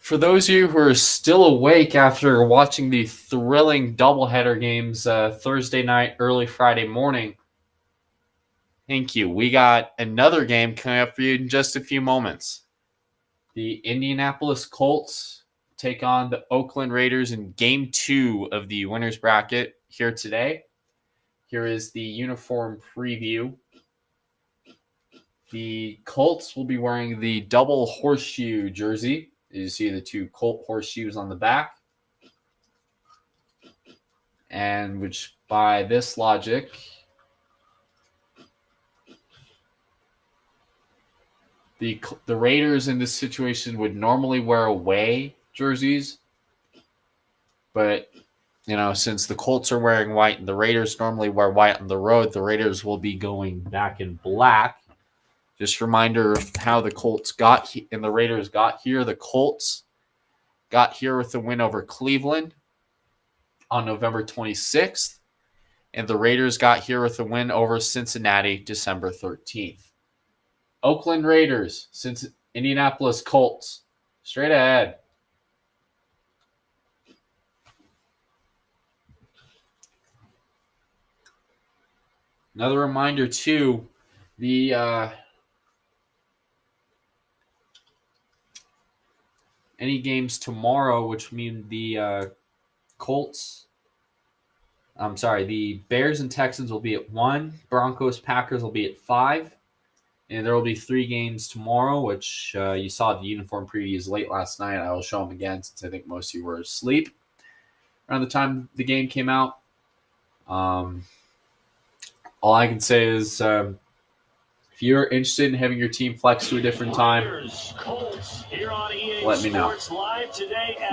For those of you who are still awake after watching the thrilling doubleheader games Thursday night, early Friday morning, thank you. We got another game coming up for you in just a few moments. The Indianapolis Colts take on the Oakland Raiders in Game 2 of the winner's bracket here today. Here is the uniform preview. The Colts will be wearing the double horseshoe jersey. You see the two Colt horseshoes on the back. And which, by this logic, the Raiders in this situation would normally wear away jerseys. But, since the Colts are wearing white and the Raiders normally wear white on the road, the Raiders will be going back in black. Just a reminder of how the Colts got and the Raiders got here. The Colts got here with a win over Cleveland on November 26th, and the Raiders got here with a win over Cincinnati December 13th. Oakland Raiders, Indianapolis Colts. Straight ahead. Another reminder, too, any games tomorrow, which mean the the Bears and Texans will be at 1. Broncos, Packers will be at 5. And there will be 3 games tomorrow, which you saw the uniform previews late last night. I will show them again since I think most of you were asleep around the time the game came out. All I can say is if you're interested in having your team flex to a different time, let me know.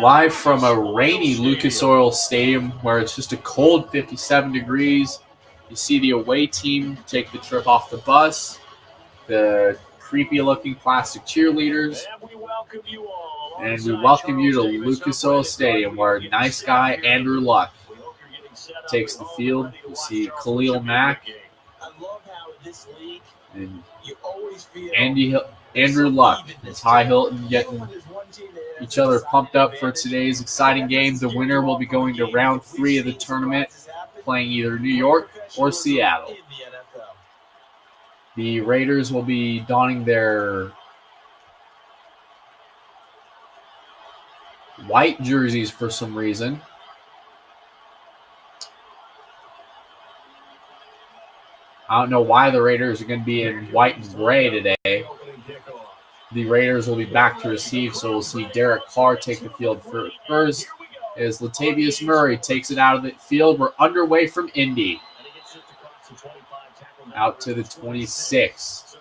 Live from a rainy Lucas Oil Stadium where it's just a cold 57 degrees. You see the away team take the trip off the bus. The creepy-looking plastic cheerleaders. And we welcome you to Lucas Oil Stadium where nice guy Andrew Luck takes the field. You see Khalil Mack and Andrew Luck and Ty Hilton getting each other pumped up for today's exciting game. The winner will be going to round 3 of the tournament, playing either New York or Seattle. The Raiders will be donning their white jerseys for some reason. I don't know why the Raiders are going to be in white and gray today. The Raiders will be back to receive, so we'll see Derek Carr take the field first as Latavius Murray takes it out of the field. We're underway from Indy. Out to the 26.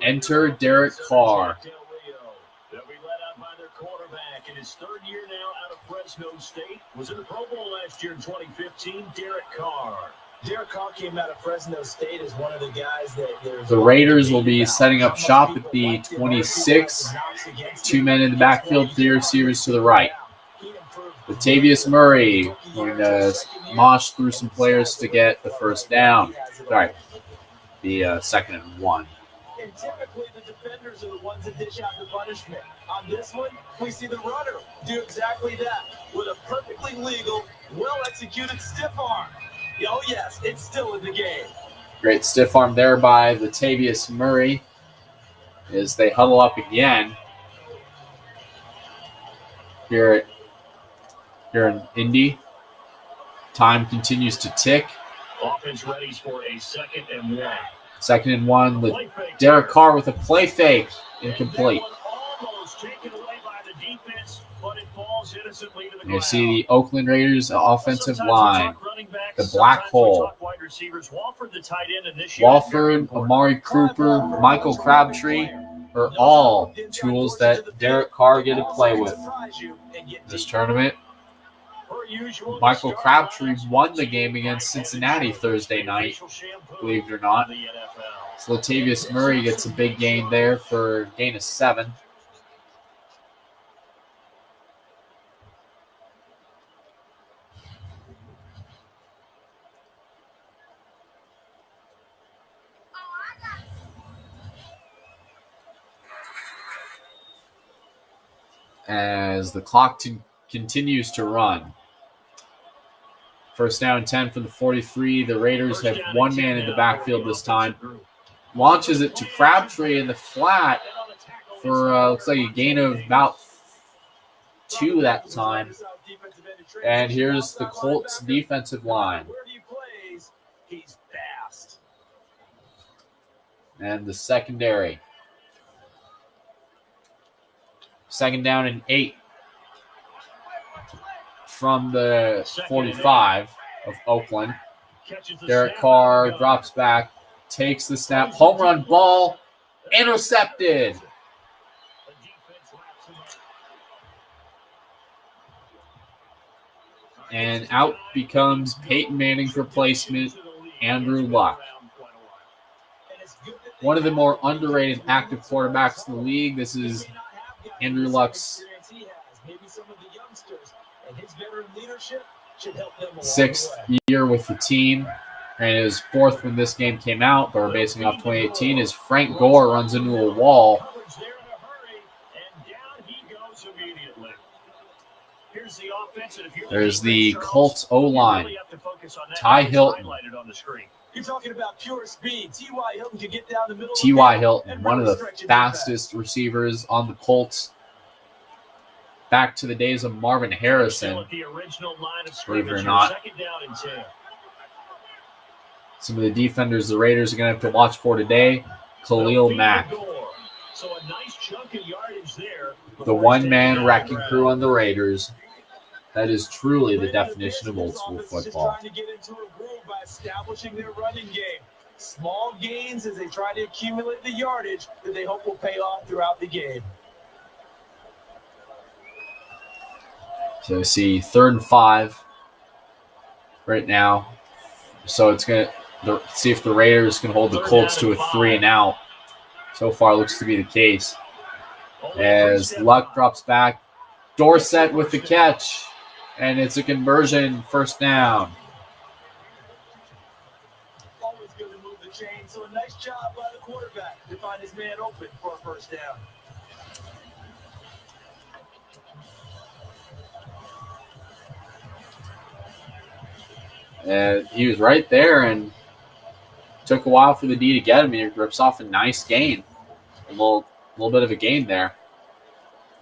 Enter Derek Carr. His third year now out of Fresno State. Was in the Pro Bowl last year in 2015. Derek Carr. Derek Carr came out of Fresno State as one of the guys that the Raiders will be setting up shop at the 26. 2 men in the backfield, 3 receivers to the right. Latavius Murray going to mosh through some players to get the first down. Sorry, the 2nd and 1. And typically the defenders are the ones that dish out the punishment. On this one, we see the runner do exactly that with a perfectly legal, well-executed stiff arm. Oh, yes, it's still in the game. Great stiff arm there by Latavius Murray as they huddle up again here in Indy. Time continues to tick. Offense ready for a 2nd and 1. 2nd and 1. Derek Carr with a play fake. Incomplete. And you see the Oakland Raiders offensive line. The black hole. Walford, Amari Cooper, Michael Crabtree are all tools that Derek Carr get to play with this tournament. Michael Crabtree won the game against Cincinnati Thursday night, believe it or not. So Latavius Murray gets a big gain there for a gain of 7. as the clock continues to run. First down and 10 from the 43. The Raiders have one man in the backfield this time. Launches it to Crabtree in the flat for looks like a gain of about 2 that time. And here's the Colts defensive line. And the secondary. Second down and 8 from the 45 of Oakland. Derek Carr drops back, takes the snap, home run ball, intercepted. And out becomes Peyton Manning's replacement, Andrew Luck. One of the more underrated active quarterbacks in the league. This is Andrew Luck's 6th year with the team, and his 4th when this game came out, but we're basing off 2018, is Frank Gore runs into a wall. There's the Colts O-line. Ty Hilton. You're talking about pure speed. T.Y. Hilton can get down the middle. T.Y. Hilton, one of the fastest receivers on the Colts. Back to the days of Marvin Harrison, believe it or not. Some of the defenders the Raiders are going to have to watch for today. Khalil Mack. The one-man wrecking crew on the Raiders. That is truly the definition of old school football. Trying to get into a groove by establishing their running game. Small gains as they try to accumulate the yardage that they hope will pay off throughout the game. So see 3rd and 5 right now. So it's going to see if the Raiders can hold the Colts to a 3 and out. So far looks to be the case. As Luck drops back, Dorsett with the catch. And it's a conversion, first down. Always good to move the chain, so a nice job by the quarterback to find his man open for a first down. And he was right there, and took a while for the D to get him. He rips off a nice gain. A little bit of a gain there.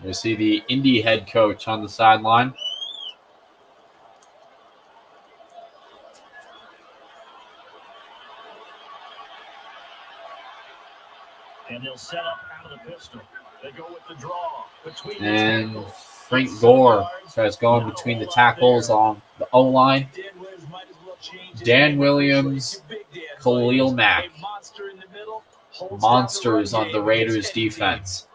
You see the Indy head coach on the sideline. And they'll set up out of the pistol. They go with the draw. And Frank Gore tries going between the tackles on the O-line. Dan Williams, Khalil Mack. Monsters on the Raiders defense.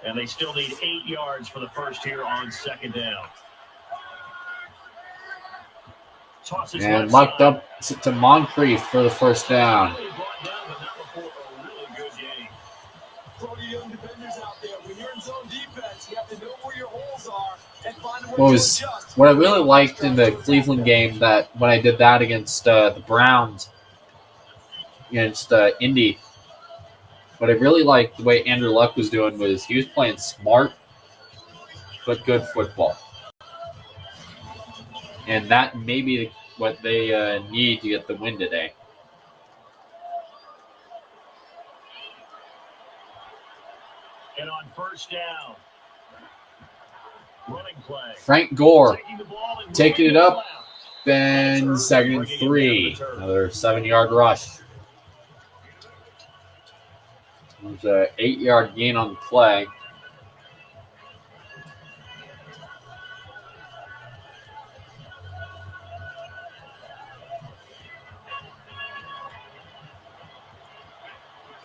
And they still need 8 yards for the first here on second down. And mucked up to Moncrief for the first down. What I really liked in the Cleveland game, that when I did that against the Browns, against Indy, what I really liked the way Andrew Luck was doing was he was playing smart but good football. And that may be what they need to get the win today. And on first down, running play. Frank Gore taking it up, then 2nd and 3. Another 7-yard rush. There's an 8-yard gain on the play.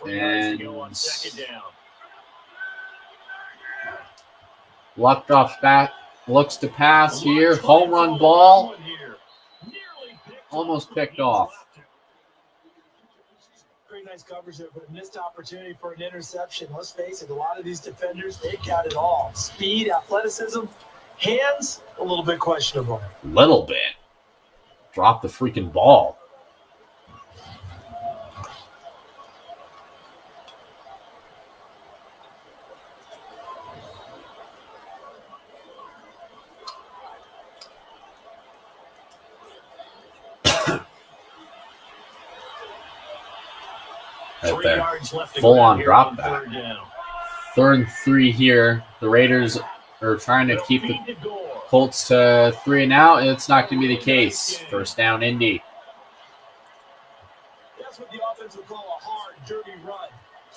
And Luck drops back, looks to pass here. Home run ball. Almost picked off. Pretty nice coverage there, but a missed opportunity for an interception. Let's face it, a lot of these defenders, they got it all. Speed, athleticism, hands, a little bit questionable. Little bit. Drop the freaking ball. right there. Full-on drop back. 3rd and 3 here. The Raiders are trying to keep the Colts to 3 and out, and it's not going to be the case. First down, Indy. That's what the offense would call a hard, dirty run.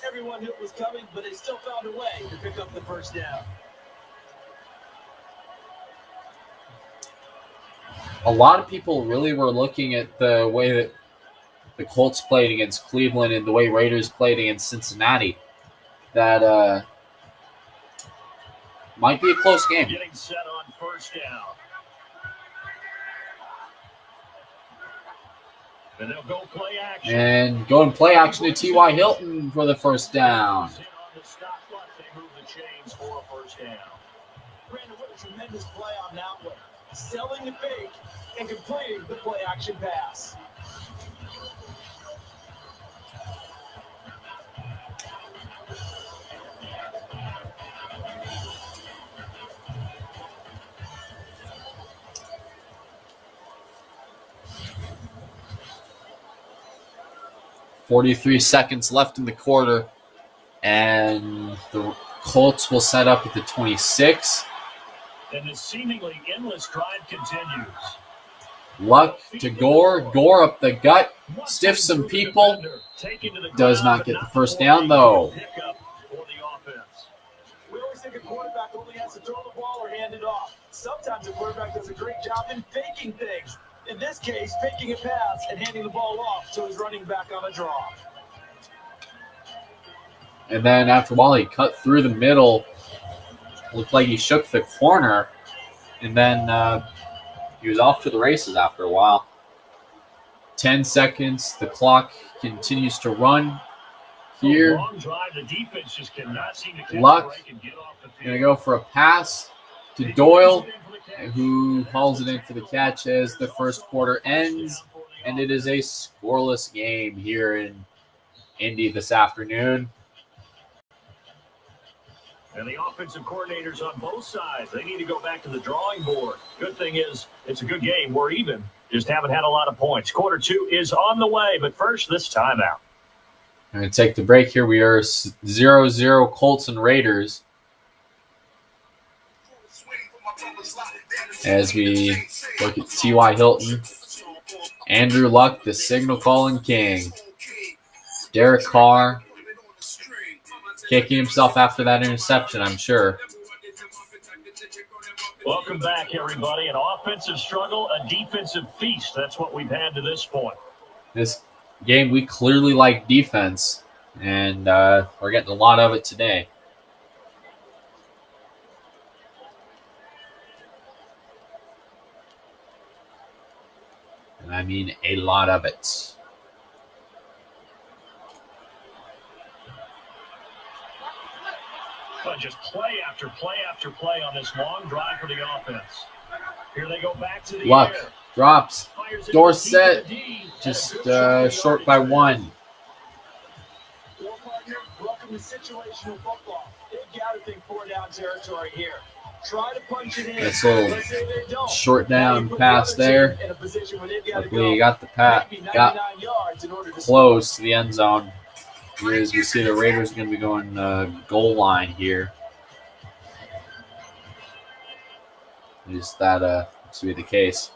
Everyone knew it was coming, but they still found a way to pick up the first down. A lot of people really were looking at the way that the Colts played against Cleveland and the way Raiders played against Cincinnati. That might be a close game. Getting set on first down. And they'll go play action. And going play action to T.Y. Hilton for the first down. They move the chains for a first down. Brandon, what a tremendous play on that one. Selling the fake and completing the play action pass. .43 seconds left in the quarter, and the Colts will set up at the 26. And the seemingly endless drive continues. Luck to Gore. Gore up the gut. Stiffs some people. Does not get the first down, though. We always think a quarterback only has to throw the ball or hand it off. Sometimes a quarterback does a great job in faking things. In this case, faking a pass and handing the ball off to his running back on a draw. And then after a while, he cut through the middle. Looked like he shook the corner. And then he was off to the races after a while. 10 seconds. The clock continues to run here. Luck going to go for a pass to Doyle, who hauls it in for the catch as the first quarter ends. And it is a scoreless game here in Indy this afternoon. And the offensive coordinators on both sides, they need to go back to the drawing board. Good thing is, it's a good game. We're even. Just haven't had a lot of points. Quarter 2 is on the way, but first, this timeout. I'm going to take the break here. We are 0-0 Colts and Raiders. As we look at T.Y. Hilton, Andrew Luck, the signal calling king, Derek Carr, kicking himself after that interception, I'm sure. Welcome back, everybody. An offensive struggle, a defensive feast. That's what we've had to this point. This game, we clearly like defense, and we're getting a lot of it today. And I mean a lot of it. But just play after play after play on this long drive for the offense. Here they go back to the Luck air. drops. Dorsett just short by 1. Well, partner, welcome to situational football. They've got to think 4-down territory here. Try to punch it in. That's a little short down pass there. Luckily, he got the got close to the end zone. As we see the Raiders are going to be going goal line here. Is that looks to be the case.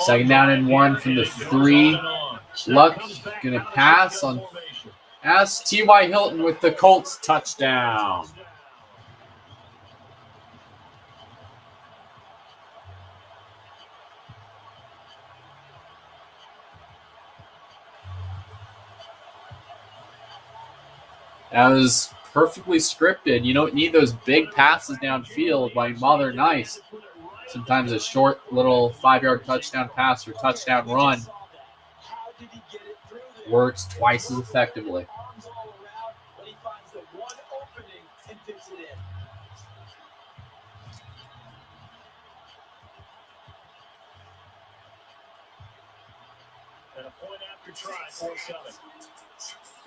Second down and 1 from the 3. Luck going to pass on. As T.Y. Hilton with the Colts touchdown. That was perfectly scripted. You don't need those big passes downfield, but while they're nice, sometimes a short little 5-yard touchdown pass or touchdown run works twice as effectively.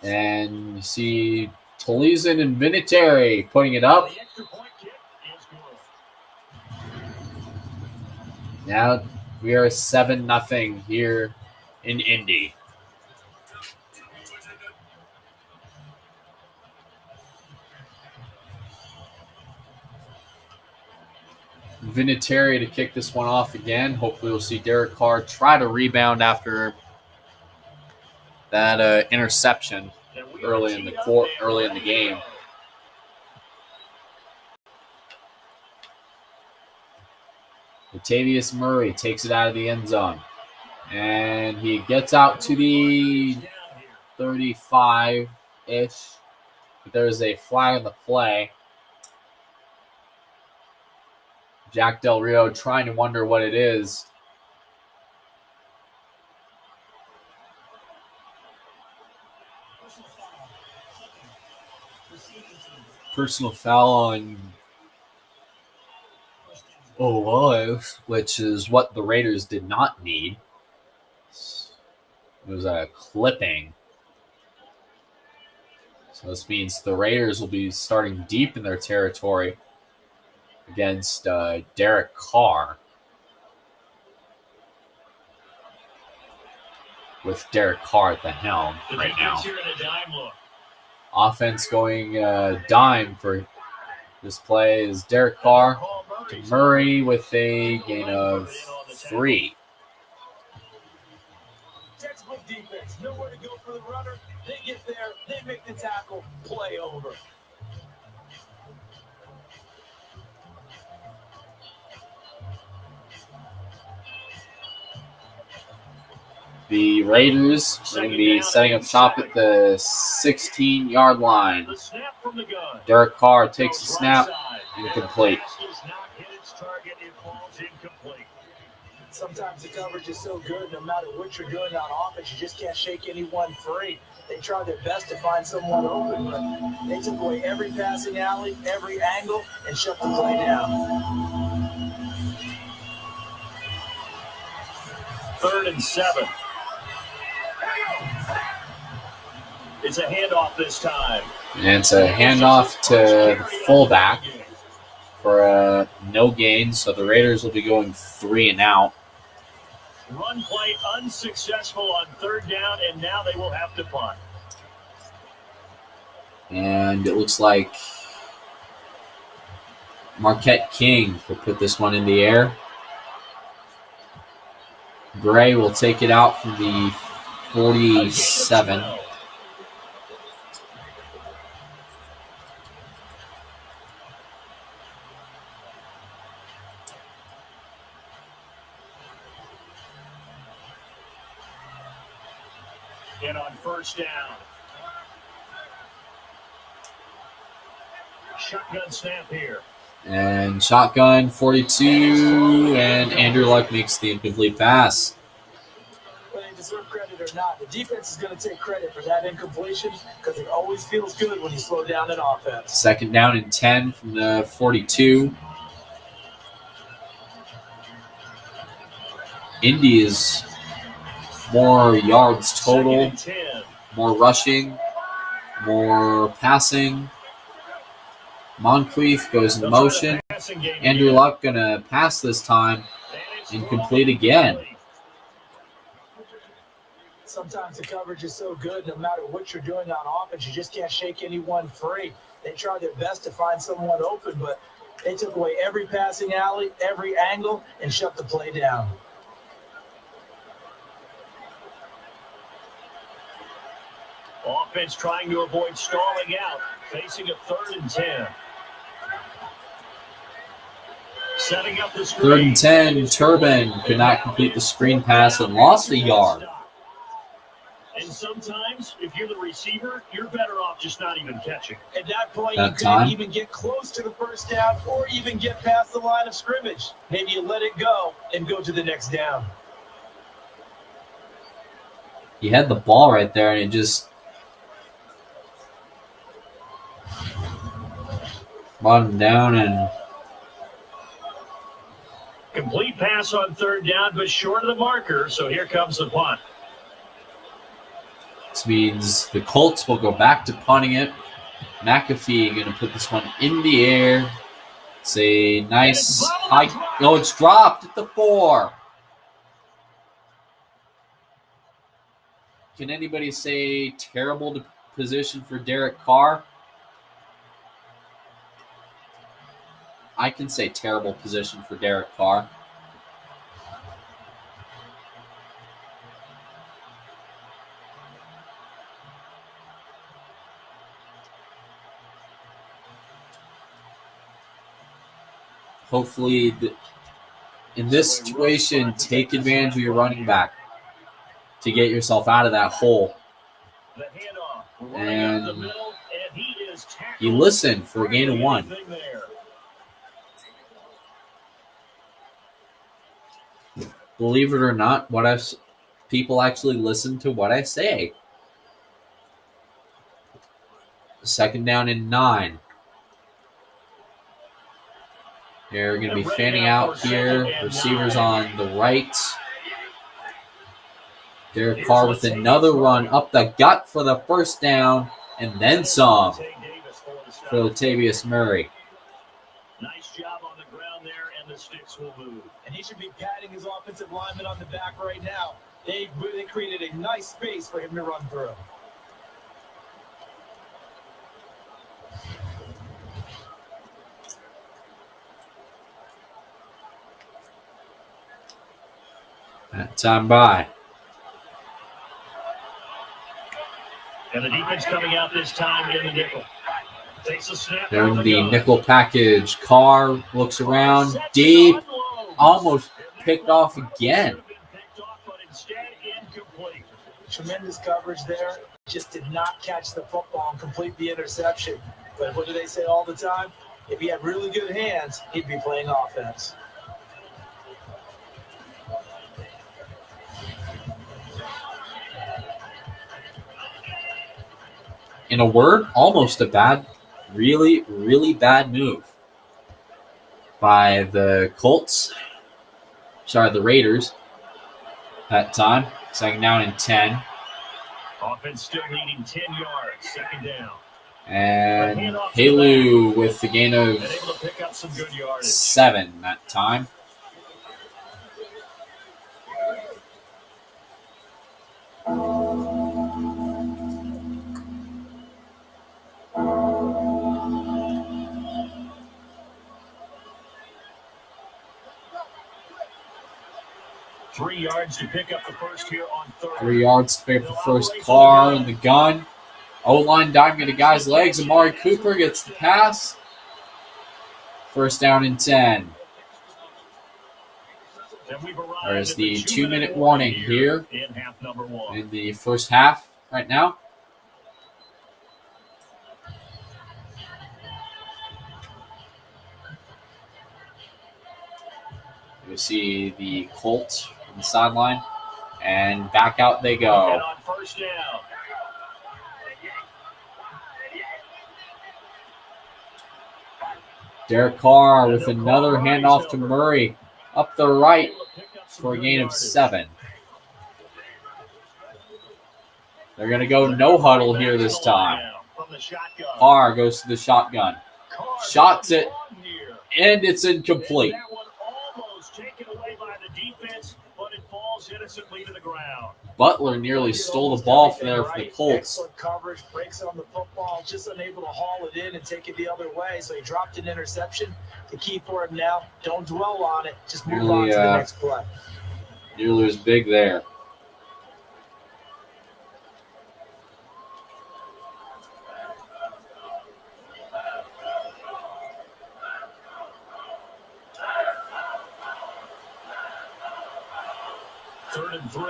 And you see Tolizin and Vinatieri putting it up. Now We are 7-0 here in Indy. Vinatieri to kick this one off again. Hopefully we'll see Derek Carr try to rebound after that interception early in the game. Latavius Murray takes it out of the end zone. And he gets out to the 35-ish. But there's a flag on the play. Jack Del Rio trying to wonder what it is. Personal foul on Olof, which is what the Raiders did not need. It was a clipping. So this means the Raiders will be starting deep in their territory against Derek Carr. With Derek Carr at the helm right now. Offense going dime for this play is Derek Carr to Murray with a gain of 3. Textbook defense, nowhere to go for the runner. They get there, they make the tackle, play over. The Raiders are going to be setting up shop at the 16-yard line. Derek Carr takes the snap, incomplete. Sometimes the coverage is so good, no matter what you're doing on offense, you just can't shake anyone free. They try their best to find someone open, but they took away every passing alley, every angle, and shut the play down. 3rd and 7. It's a handoff this time. And it's a handoff to the fullback for a no gain, so the Raiders will be going 3 and out. Run play unsuccessful on 3rd down, and now they will have to punt. And it looks like Marquette King will put this one in the air. Gray will take it out from the 47. And on 1st down. Shotgun snap here. And shotgun 42, and Andrew Luck makes the incomplete pass. Whether they deserve credit or not, the defense is going to take credit for that incompletion because it always feels good when you slow down an offense. 2nd down and 10 from the 42. Indy is more yards total, more rushing, more passing. Moncrief goes in motion. Andrew Luck going to pass this time. Incomplete again. Sometimes the coverage is so good, no matter what you're doing on offense, you just can't shake anyone free. They try their best to find someone open, but they took away every passing alley, every angle, and shut the play down. Offense trying to avoid stalling out, facing a 3rd and 10. Setting up the screen. 3rd and 10, Turbin could not complete the screen pass and lost a yard. And sometimes, if you're the receiver, you're better off just not even catching. At that point, That you time. couldn't even get close to the 1st down or even get past the line of scrimmage. Maybe you let it go and go to the next down. He had the ball right there, and it just brought him down. And Complete pass on 3rd down, but short of the marker, so here comes the punt. this means the Colts will go back to punting it. McAfee going to put this one in the air. It's a nice high. No, it's dropped at the 4. Can anybody say terrible position for Derek Carr? I can say terrible position for Derek Carr. Hopefully, in this situation, take advantage of your running back to get yourself out of that hole. And you listen for a gain of 1. Believe it or not, people actually listen to what I say. 2nd down and 9. They're going to be fanning out here. Receivers on the right. Derek Carr with another run up the gut for the first down, and then some for Latavius Murray. Nice job on the ground there, and the sticks will move. And he should be patting his offensive lineman on the back right now. They created a nice space for him to run through. That time by. And the defense coming out this time in the nickel. Takes a snap. They're in the nickel package. Carr looks around. Deep. Almost picked off again. Tremendous coverage there. Just did not catch the football and complete the interception. But what do they say all the time? If he had really good hands, he'd be playing offense. In a word, almost a bad, really, really bad move by the Colts. Sorry, the Raiders. That time, 2nd down and 10. Offense still leading 10 yards, 2nd down. And Halu with the gain of able to pick up some good yardage. 7 that time. Three yards to pick up the first here on 3rd. 3 yards to pick up the first. Carr in the gun. O-line diving into guys' legs. Amari Cooper gets the pass. 1st down and 10. There's the 2-minute warning here in the first half right now. You see the Colts on the sideline, and back out they go. And on 1st down. Derek Carr with another handoff to Murray up the right for a gain of 7. They're going to go no huddle here this time. Carr goes to the shotgun. Shots it, and it's incomplete. That one almost taken away by the defense, but it falls innocently to the ground. Butler nearly stole the ball there for the Colts. Excellent coverage, breaks on the football, just unable to haul it in and take it the other way. So he dropped an interception. The key for him now, don't dwell on it. Just move on to the next play. Nearly was big there.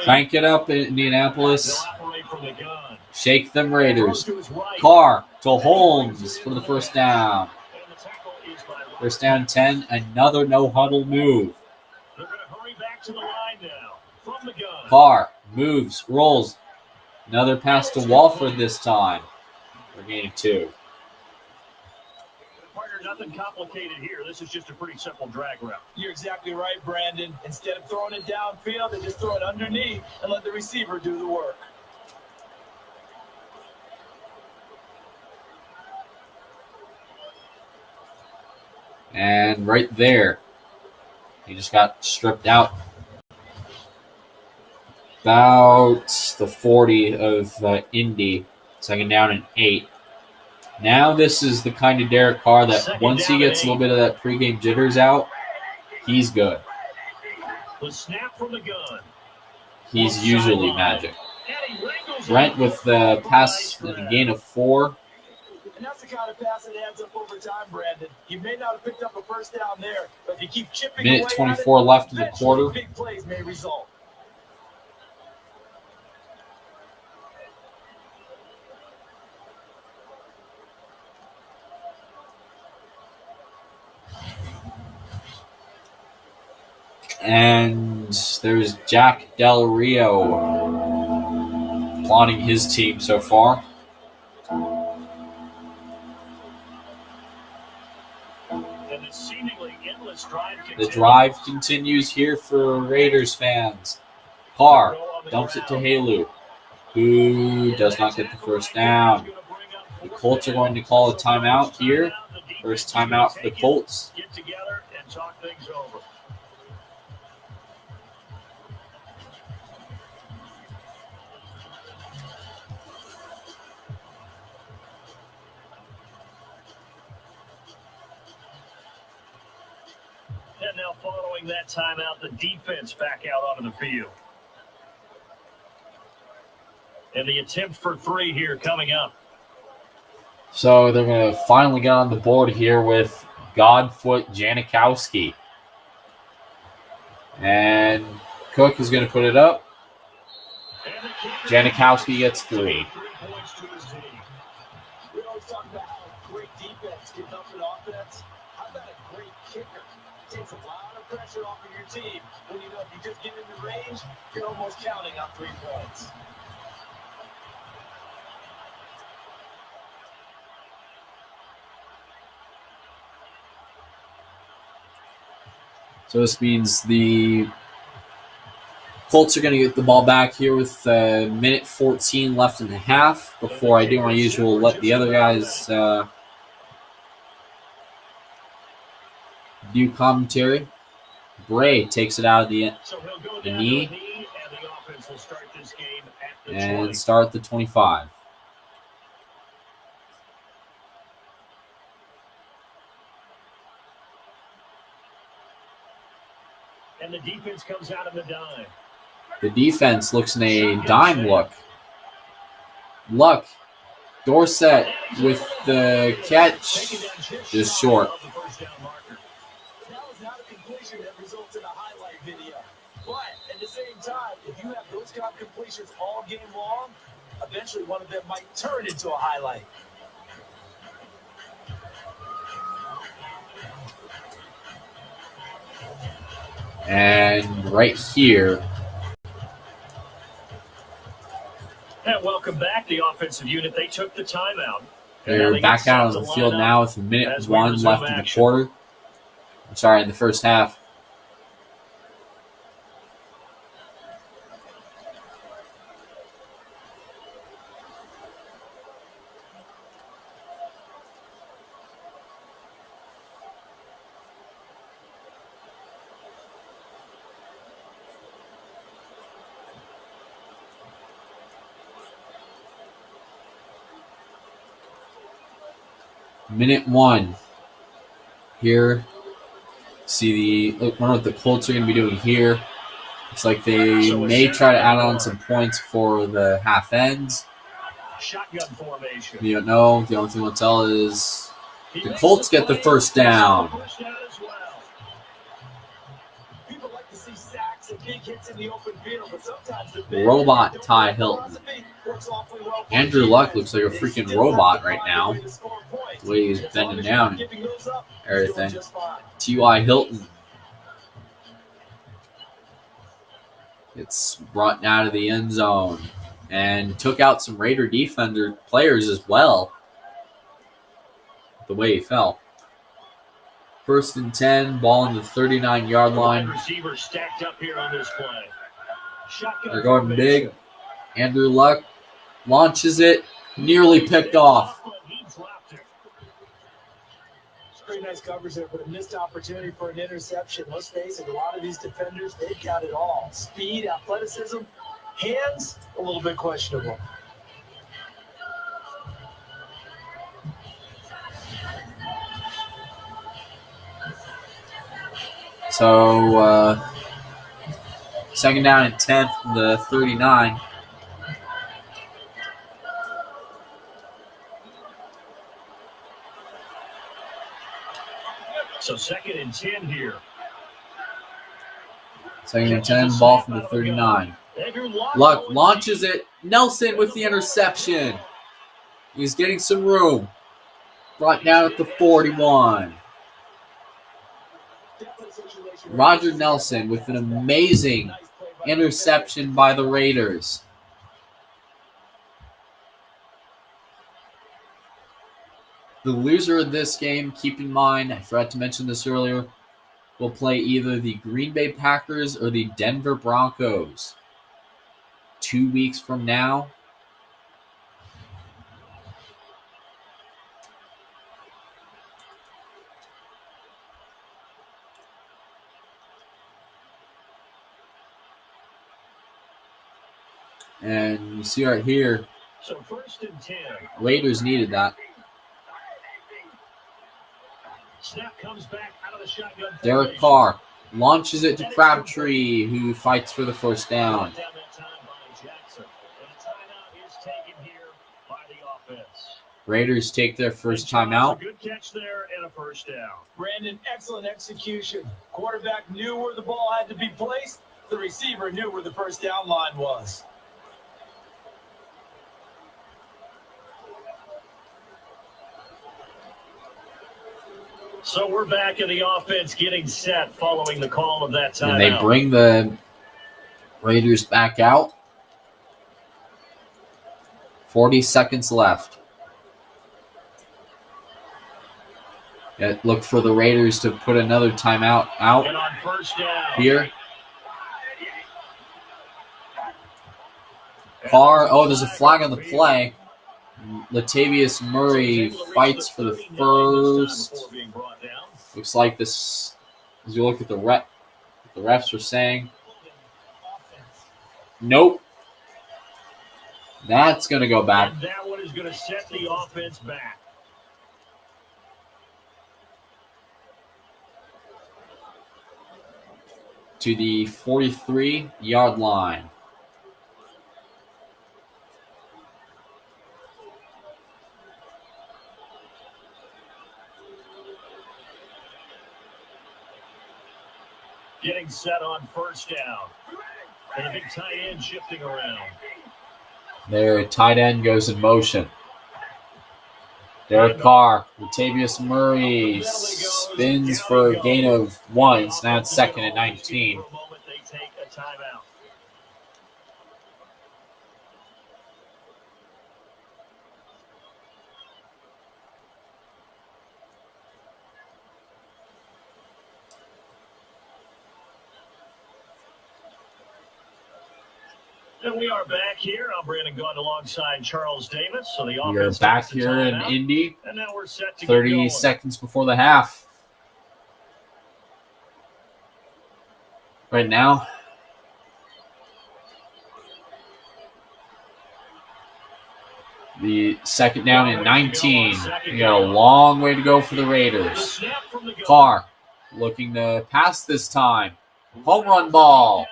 Crank it up, Indianapolis. Shake them Raiders. Carr to Holmes for the first down. 1st down 10, another no-huddle move. Carr moves, rolls. Another pass to Walford this time. We're gaining 2. Nothing complicated here. This is just a pretty simple drag route. You're exactly right, Brandon. Instead of throwing it downfield, they just throw it underneath and let the receiver do the work. And right there, he just got stripped out. about the 40 of Indy. Second down and 8. Now this is the kind of Derek Carr that once he gets a little bit of that pregame jitters out, he's good. The snap from the gun. He's usually magic. Brent with the pass and a gain of 4. And that's the kind of pass that adds up over time, Brandon. You may not have picked up a first down there, but if you keep chipping away Minute 24 at it, left in the quarter. Big plays may result. And there's Jack Del Rio applauding his team so far. The drive continues here for Raiders fans. Carr dumps it to Halu, who does not get the first down. The Colts are going to call a timeout here. First timeout for the Colts. Get together and talk things over. And now following that timeout, the defense back out onto the field. And the attempt for 3 here coming up. So they're going to finally get on the board here with Godfoot Janikowski. And Cook is going to put it up. Janikowski gets 3. We always talk about how great defense can help an offense. How about a great kicker? It takes a lot of pressure off of your team when you know if you just get in the range, you're almost counting on 3 points. So this means the Colts are going to get the ball back here with minute 14 left in the half. Before I do my usual, let the other guys do commentary. Bray takes it out of the knee and start the 25. And the defense comes out of the dime. The defense looks in a dime look. Luck. Dorsett with the catch. Just short. That was not a completion that results in a highlight video. But at the same time, if you have those kind of completions all game long, eventually one of them might turn into a highlight. And right here. And welcome back, the offensive unit. They took the timeout. They're back out on the field now with a minute 1 left in the quarter. I'm sorry, in the first half. Minute 1. Here. See the. Wonder what the Colts are going to be doing here. Looks like they may try to add on some points for the half ends. Shotgun formation. You don't know. The only thing we'll tell is the Colts get the first down. People like to see sacks and big hits in the open field, but sometimes the Robot Ty Hilton. Andrew Luck looks like a freaking robot right now. The way he's bending down and everything. T.Y. Hilton gets brought out of the end zone and took out some Raider defender players as well. The way he fell. 1st and 10, ball on the 39-yard line. Receiver stacked up here on this play. They're going big. Andrew Luck launches it, nearly picked off. Pretty nice coverage there, but a missed opportunity for an interception. Let's face it, a lot of these defenders, they've got it all. Speed, athleticism, Hands, a little bit questionable. So, second down and 10 from the 39. So second and 10 here. Second and 10, ball from the 39. Luck launches it. Nelson with the interception. He's getting some room. Brought down at the 41. Roger Nelson with an amazing interception by the Raiders. The loser of this game, keep in mind, I forgot to mention this earlier, will play either the Green Bay Packers or the Denver Broncos 2 weeks from now. And you see right here, so first and 10. Raiders needed that. Snap comes back out of the shotgun. Derek Carr launches it to Crabtree, who fights for the first down. Raiders take their first timeout. Good catch there and a first down. Brandon, excellent execution. Quarterback knew where the ball had to be placed. The receiver knew where the first down line was. So we're back in the offense getting set following the call of that timeout. And they bring the Raiders back out. 40 seconds left. Look for the Raiders to put another timeout out and on first down. Here. Carr, there's a flag on the play. Latavius Murray fights for the first. Looks like this, as you look at the refs are saying. Nope. That's going to go back. And that one is going to set the offense back. To the 43-yard line. Getting set on first down. And a big tight end shifting around. Their tight end goes in motion. Derek Carr, Latavius Murray spins for a gain of 1. So now it's second and 19. They take a timeout. And we are back here. I'm Brandon Gaunt alongside Charles Davis. So the We are offense back takes the here in timeout, Indy, and now we're set to 30 get going. seconds before the half. Right now, the second down and 19. We got a long way to go for the Raiders. Carr looking to pass this time. Home run ball.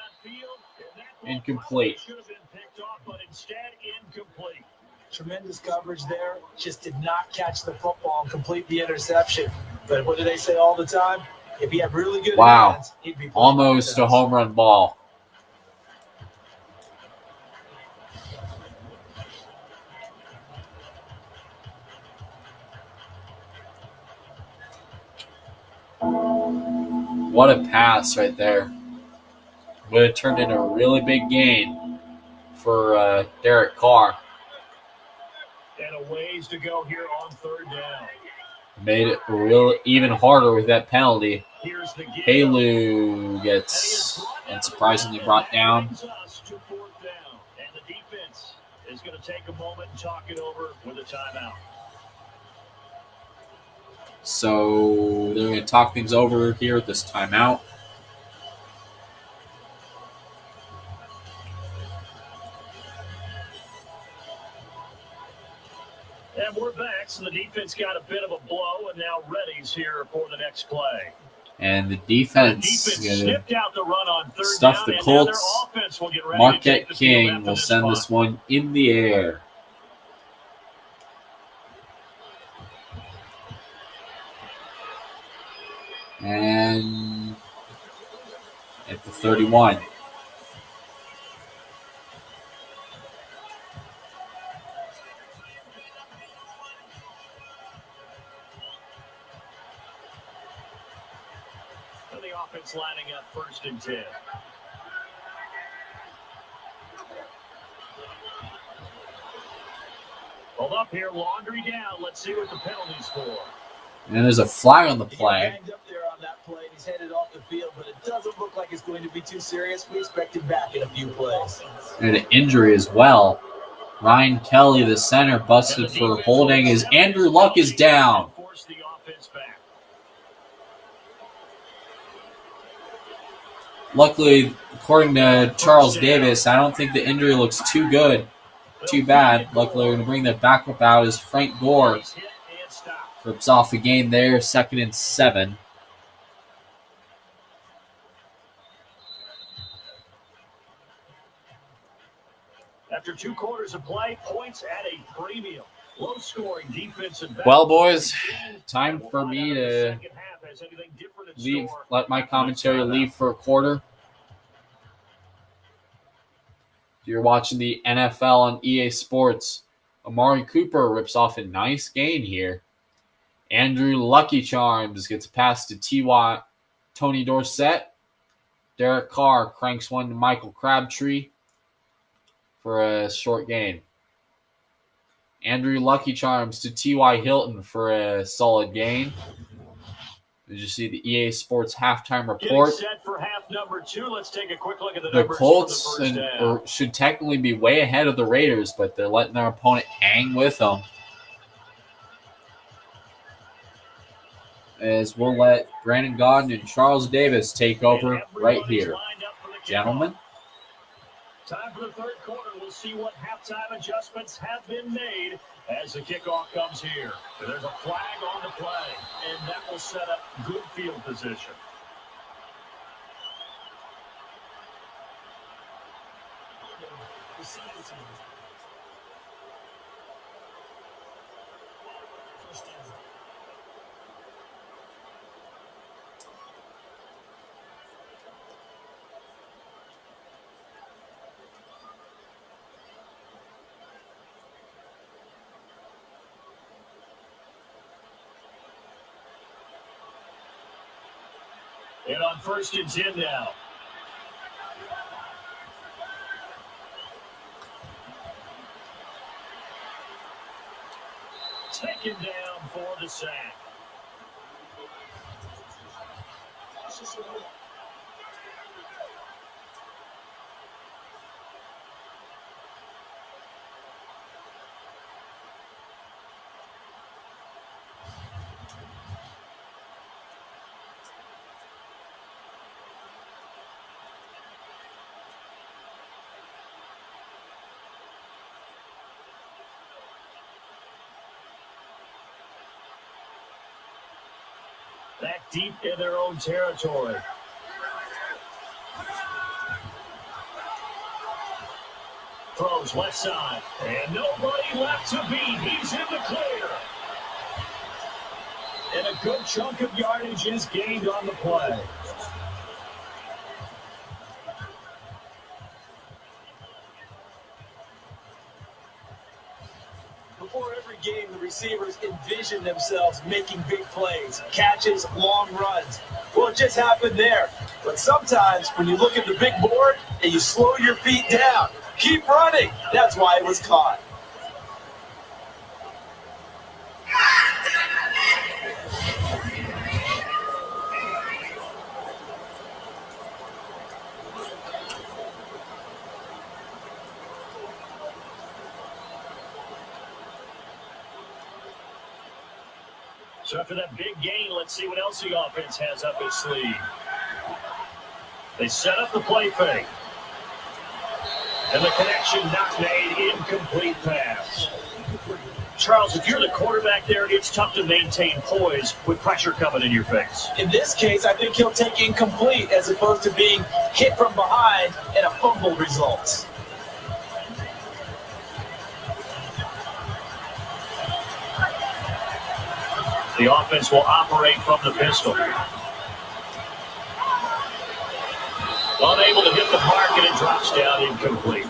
Incomplete. Tremendous coverage there. Just did not catch the football and complete the interception. But what do they say all the time? If he had really good hands, he'd be almost a home run ball. What a pass right there. Would have turned into a really big gain for Derek Carr. And a ways to go here on third down. Made it even harder with that penalty. Here's the Halu gets unsurprisingly brought down. And the defense is going to take a moment and talk it over with a timeout. So they're going to talk things over here at this timeout. And we're back, so the defense got a bit of a blow, and now ready's here for the next play. And the defense sniffed out the run on third stuff down, the Colts. Marquette King will send this one in the air. And at the 31. And the offense lining up 1st and 10. Hold up here, laundry down. Let's see what the penalty's for. And there's a flag on the play. He banged up there on that play, and he's headed off the field, but it doesn't look like it's going to be too serious. We expect him back in a few plays. And an injury as well. Ryan Kelly, the center, busted for holding as Andrew Luck is down. Luckily, according to Charles Davis, I don't think the injury looks too bad. Luckily, we're going to bring the backup out as Frank Gore rips off the gain there, 2nd and 7. After 2 quarters of play, points at a premium. Low-scoring defensive. Well, boys, time for me to leave. Let my commentary leave for a quarter. If you're watching the NFL on EA Sports, Amari Cooper rips off a nice gain here. Andrew Lucky Charms gets a pass to Tony Dorsett. Derek Carr cranks one to Michael Crabtree for a short gain. Andrew Lucky Charms to T.Y. Hilton for a solid gain. Did you see the EA Sports halftime report? Set for half number 2. Let's take a quick look at the numbers. The Colts should technically be way ahead of the Raiders, but they're letting their opponent hang with them. As we'll let Brandon Gaudin and Charles Davis take over right here. Gentlemen. Time for the 3rd quarter. We'll see what halftime adjustments have been made as the kickoff comes here. There's a flag on the play, and that will set up good field position. And on 1st and 10 now. Taken down for the sack. Back deep in their own territory. Throws left side. And nobody left to beat. He's in the clear. And a good chunk of yardage is gained on the play. Before every game, the receivers envision themselves making big plays, catches, long runs. Well, it just happened there. But sometimes when you look at the big board and you slow your feet down, keep running. That's why it was caught. So after that big gain, let's see what else the offense has up its sleeve. They set up the play fake. And the connection not made, incomplete pass. Charles, if you're the quarterback there, it's tough to maintain poise with pressure coming in your face. In this case, I think he'll take incomplete as opposed to being hit from behind and a fumble results. The offense will operate from the pistol. Unable to hit the mark, and it drops down incomplete.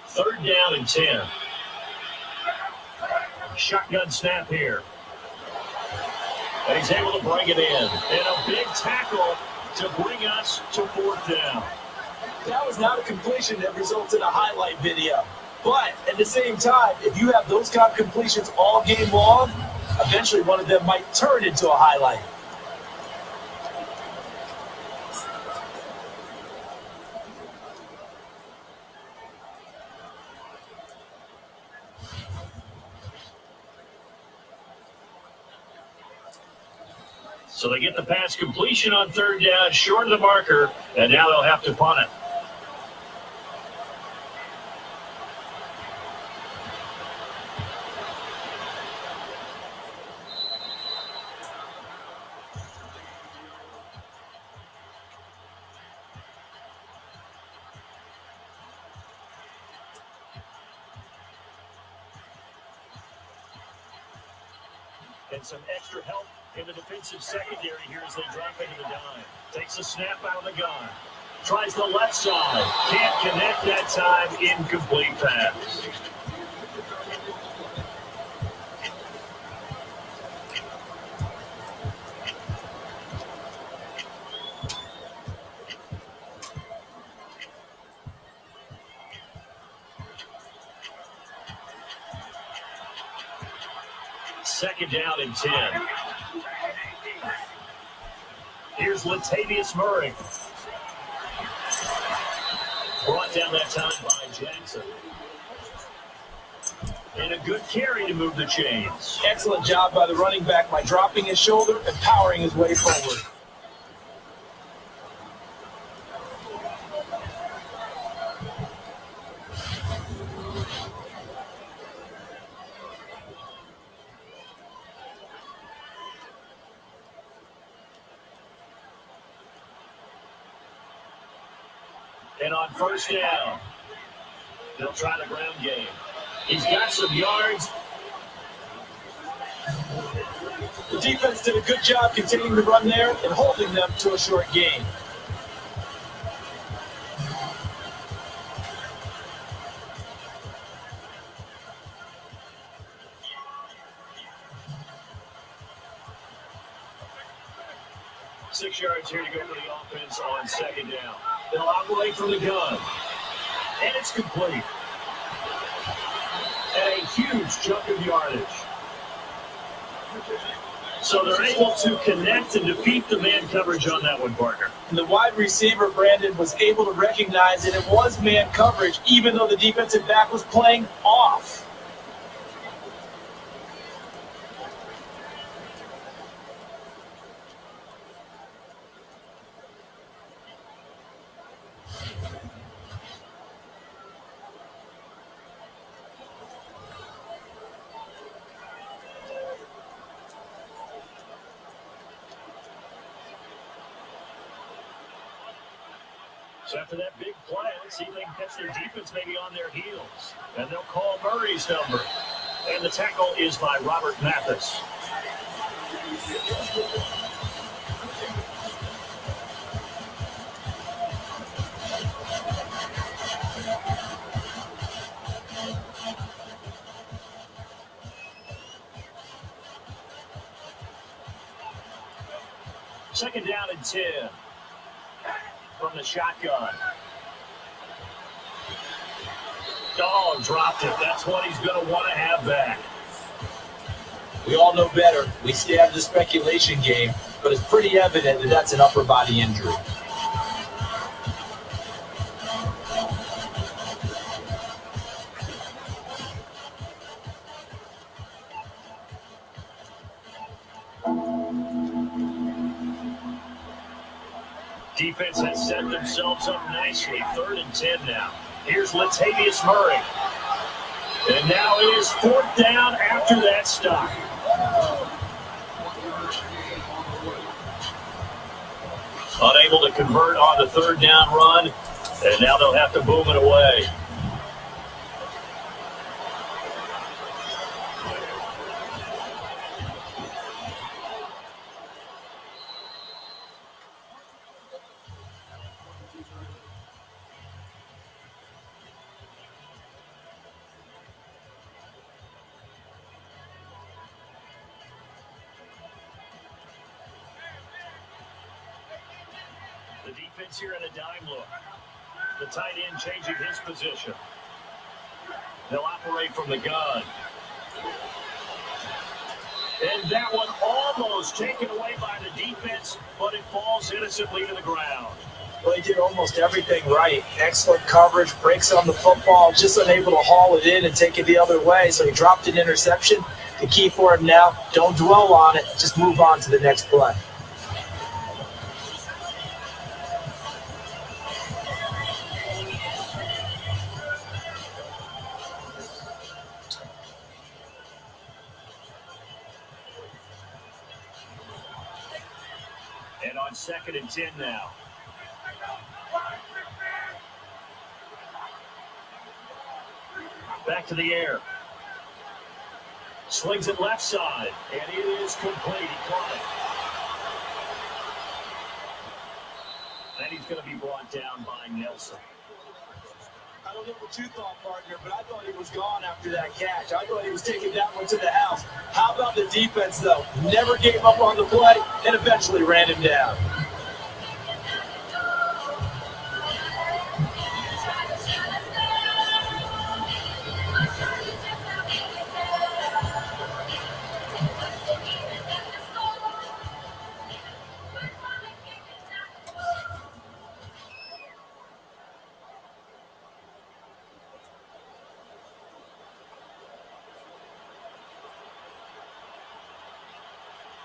Third down and 10. Shotgun snap here. And he's able to bring it in. And a big tackle to bring us to fourth down. That was not a completion that results in a highlight video. But at the same time, if you have those kind of completions all game long, eventually one of them might turn into a highlight. So they get the pass completion on third down, short of the marker, and now they'll have to punt it. And some extra help in the defensive secondary here as they drop into the dime. Takes a snap out of the gun. Tries the left side. Can't connect that time. Incomplete pass. Second down and 10. Here's Latavius Murray. Brought down that time by Jackson. And a good carry to move the chains. Excellent job by the running back by dropping his shoulder and powering his way forward. And on first down, they'll try the ground game. He's got some yards. The defense did a good job containing the run there and holding them to a short gain. Six yards here to go for the offense on second down. They'll operate from the gun. And it's complete. And a huge chunk of yardage. So they're able to connect and defeat the man coverage on that one, Parker. And the wide receiver, Brandon, was able to recognize that it was man coverage, even though the defensive back was playing off. So after that big play, let's see if they can catch their defense maybe on their heels. And they'll call Murray's number. And the tackle is by Robert Mathis. Second down and 10. From the shotgun. Oh, dropped it. That's what he's going to want to have back. We all know better. We stay out of the speculation game, but it's pretty evident that that's an upper body injury. Defense has set themselves up nicely. 3rd and 10 now. Here's Latavius Murray. And now it is 4th down after that stop. Unable to convert on the 3rd down run, and now they'll have to boom it away. The defense here in a dime look. The tight end changing his position. They'll operate from the gun. And that one almost taken away by the defense, but it falls innocently to the ground. Well, he did almost everything right. Excellent coverage, breaks on the football, just unable to haul it in and take it the other way. So he dropped an interception. The key for him now, don't dwell on it. Just move on to the next play. And on 2nd and 10 now. Back to the air. Slings it left side, and it is complete. He caught it. And he's going to be brought down by Nelson. I don't know what you thought, partner, but I thought he was gone after that catch. I thought he was taking that one to the house. How about the defense, though? Never gave up on the play and eventually ran him down.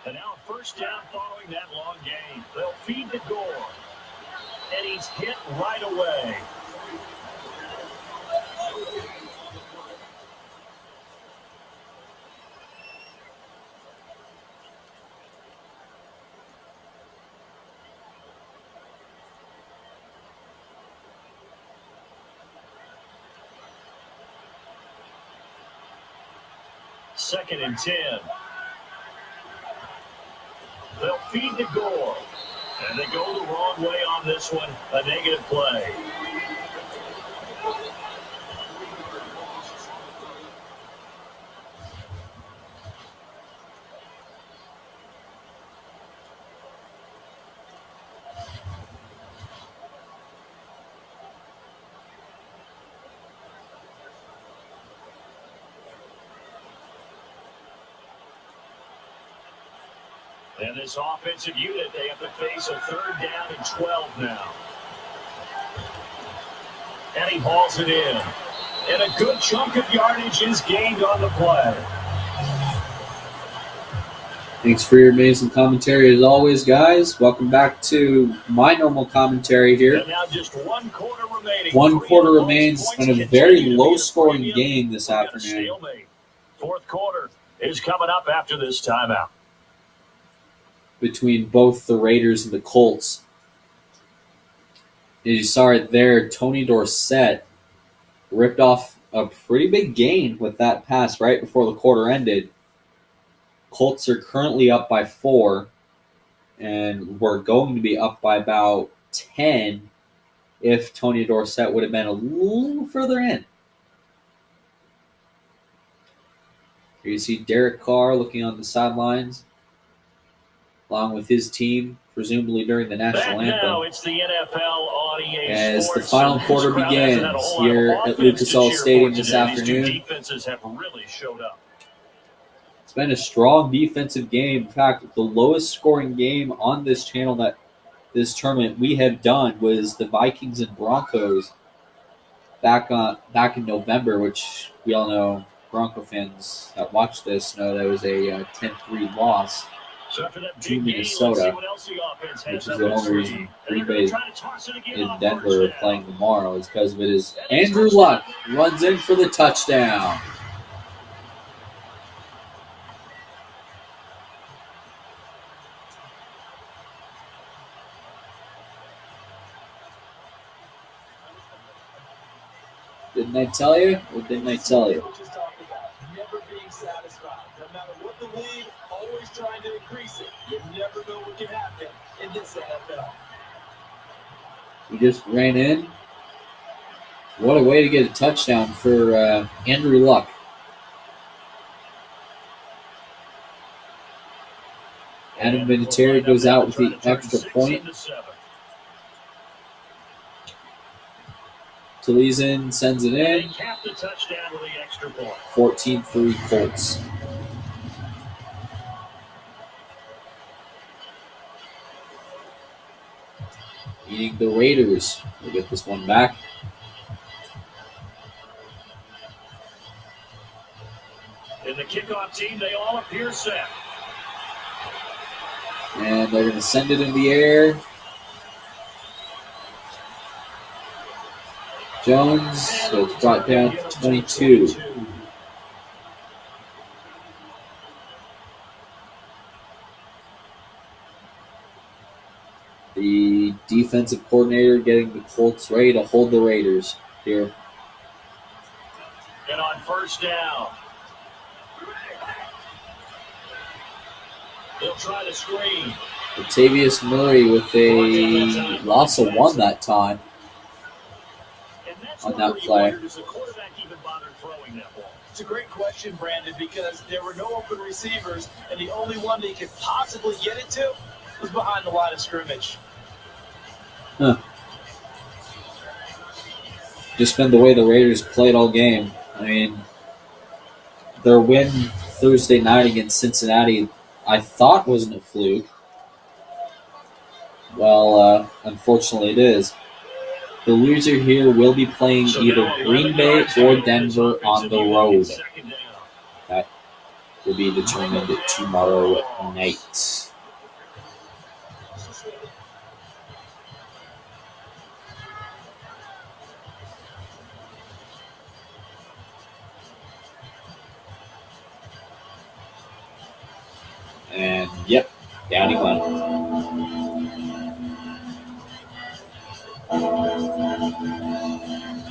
And now 1st down following that long game. They'll feed to Gore. And he's hit right away. Second and 10. They'll feed to Gore. And they go the wrong way on this one. A negative play. And this offensive unit, they have to face a 3rd down and 12 now. And he hauls it in. And a good chunk of yardage is gained on the play. Thanks for your amazing commentary as always, guys. Welcome back to my normal commentary here. And now just 1 quarter remaining. 1 quarter remains. It's been a very low-scoring game this afternoon. 4th quarter is coming up after this timeout. Between both the Raiders and the Colts. As you saw it there, Tony Dorsett ripped off a pretty big gain with that pass right before the quarter ended. Colts are currently up by 4, and we're going to be up by about 10 if Tony Dorsett would have been a little further in. Here you see Derek Carr looking on the sidelines, along with his team, presumably during the national anthem. Now it's the NFL on EA as Sports. the final quarter begins here at Lucas Oil Stadium this afternoon. These 2 defenses have really showed up. It's been a strong defensive game. In fact, the lowest scoring game on this channel that this tournament we have done was the Vikings and Broncos back in November, which we all know, Bronco fans that watch this know that was a 10-3 loss. So after that to big gain, Minnesota, let's see what else the offense which has is up the its only reason sleeve. Green And they're gonna Bay try to toss it again in on Denver first are down. playing tomorrow is because of it is Andrew Luck runs in for the touchdown. Didn't I tell you? Or didn't I tell you? Coaches talk about never being satisfied. No matter what the lead, always trying to increase it. You never know what can happen in this NFL. He just ran in. What a way to get a touchdown for Andrew Luck. Adam Vinatieri goes out with the extra point. Talizin sends it in. 14-3 Colts. Eating the Raiders. We'll get this one back. In the kickoff team, they all appear set. And they're going to send it in the air. Jones, so it's brought down to 22. The defensive coordinator getting the Colts ready to hold the Raiders here. And on first down, they'll try to screen. Latavius Murray with a loss of one that time on that play. Does the quarterback even bother throwing that ball? It's a great question, Brandon, because there were no open receivers, and the only one they could possibly get it to was behind the line of scrimmage. Huh. Just been the way the Raiders played all game. I mean, their win Thursday night against Cincinnati, I thought wasn't a fluke. Well, unfortunately it is. The loser here will be playing either Green Bay or Denver on the road. That will be determined tomorrow night. And, yep, down he went.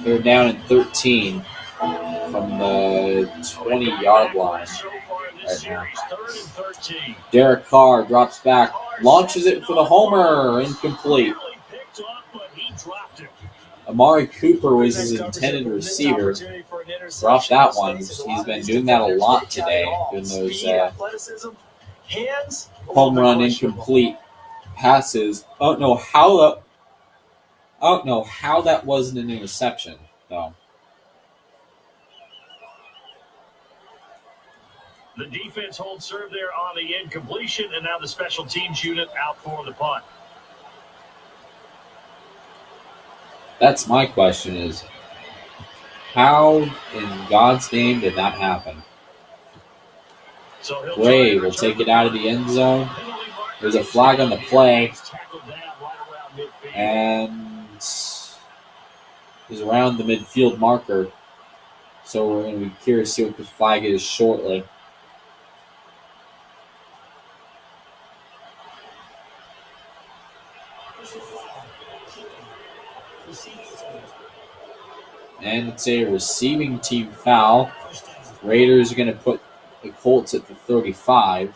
They're down in 13 from the 20-yard line right now. Derek Carr drops back, launches it for the homer, incomplete. Amari Cooper was his intended receiver. Dropped that one. He's been doing that a lot today, doing those home run incomplete passes. I don't know how that wasn't an interception, though. The defense holds serve there on the incompletion, and now the special teams unit out for the punt. That's my question is, how in God's name did that happen? Ray will take it out of the end zone. There's a flag on the play. And is around the midfield marker. So we're going to be curious to see what the flag is shortly. And it's a receiving team foul. Raiders are going to put the Colts at the 35.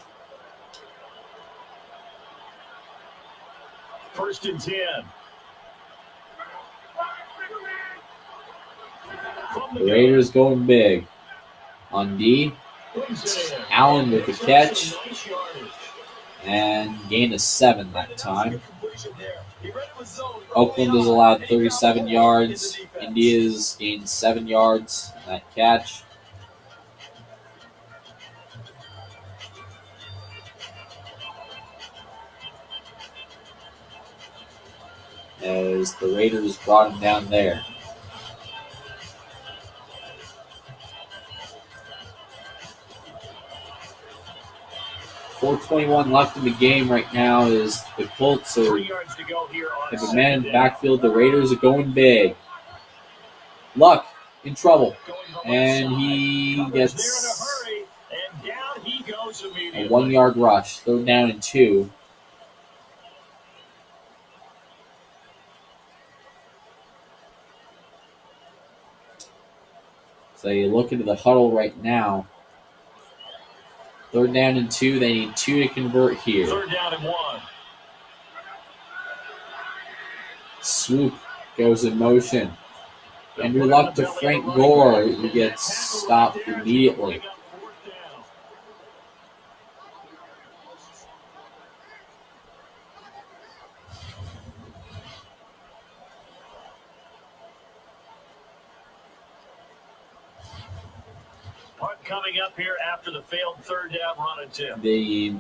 1st and 10. The Raiders going big. On D, Allen with the catch. And gain of 7 that time. Oakland is allowed 37 yards. India's gained 7 yards on that catch. As the Raiders brought him down there. 4:21 left in the game right now as the Colts are 3 yards to go here on have a man in the second down. backfield. The Raiders are going big. Luck in trouble. Going the left And side. he Coverage there in a gets hurry, and down he goes immediately. a 1-yard rush. 3rd down and 2. So you look into the huddle right now. 3rd down and 2. They need 2 to convert here. 3rd down and 1. Swoop goes in motion. Andrew Luck to Frank Gore, who gets stopped immediately. Punt coming up here after the failed 3rd down run attempt. The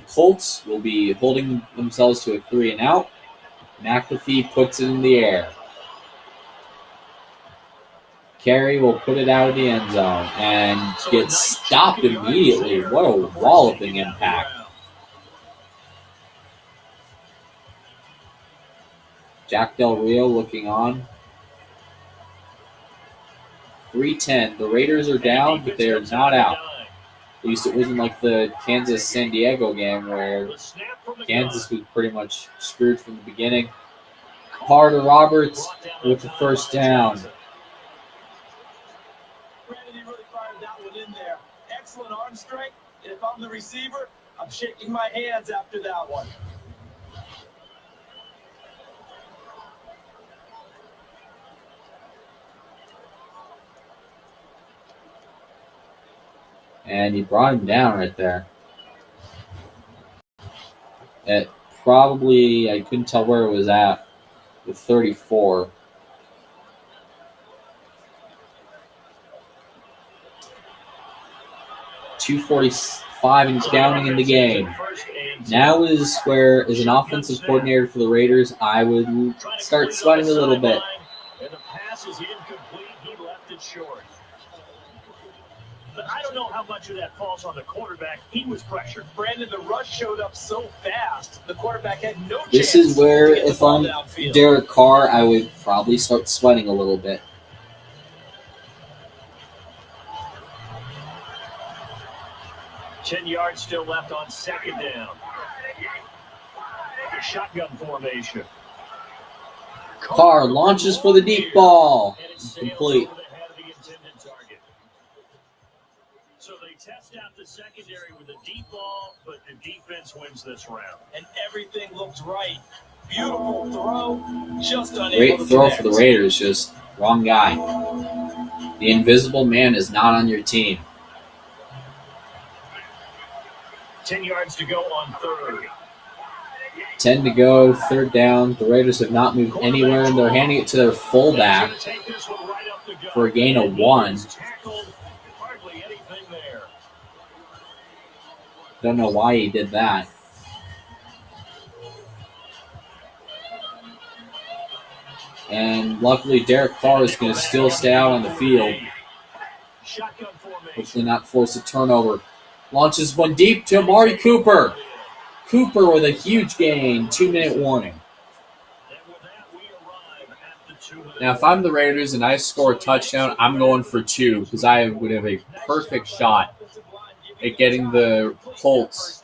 Colts will be holding themselves to a 3-and-out. McAfee puts it in the air. Carey will put it out of the end zone and gets stopped immediately. What a walloping impact. Jack Del Rio looking on. 3:10. The Raiders are down, but they are not out. At least it wasn't like the Kansas-San Diego game where Kansas was pretty much screwed from the beginning. Carter Roberts with the 1st down. Brandon, he really fired that one in there. Excellent arm strength. And if I'm the receiver, I'm shaking my hands after that one. And he brought him down right there. At probably, I couldn't tell where it was at, with 34. .245 and counting in the game. Now is where, as an offensive coordinator for the Raiders, I would start sweating a little bit. And the pass is incomplete. He left it short. But I don't know how much of that falls on the quarterback. He was pressured. Brandon, the rush showed up so fast, the quarterback had no chance. This is where, to get the if ball I'm downfield. Derek Carr, I would probably start sweating a little bit. Ten yards still left on 2nd down. Shotgun formation. Carr launches for the deep ball. And it sails Complete. over the head of the intended target. So they test out the secondary with a deep ball, but the defense wins this round. And everything looked right. Beautiful throw, just unable Great to throw connect. for the Raiders, just wrong guy. The invisible man is not on your team. 10 yards to go on 3rd. 10 to go, 3rd down. The Raiders have not moved anywhere, and they're handing it to their fullback for a gain of 1. Hardly anything there. Don't know why he did that. And luckily, Derek Carr is going to still stay out on the field. Shotgun formation. Hopefully not force a turnover. Launches one deep to Amari Cooper. Cooper with a huge gain. 2-minute warning. And with that, we arrive at the 2-minute Now, if I'm the Raiders and I score a touchdown, I'm going for 2 because I would have a perfect shot at getting the Colts,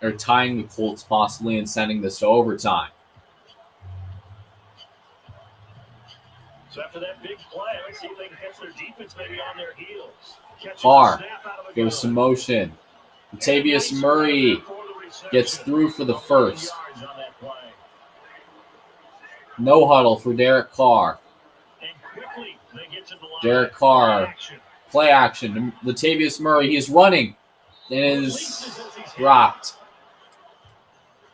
or tying the Colts possibly and sending this to overtime. So after that big play, let's see if they can catch their defense maybe on their heels. Catches Carr the snap out of the goes gun. some motion. Latavius Murray gets through for the first. No huddle for Derek Carr. Derek Carr. Play action. Latavius Murray. He is running. It is dropped.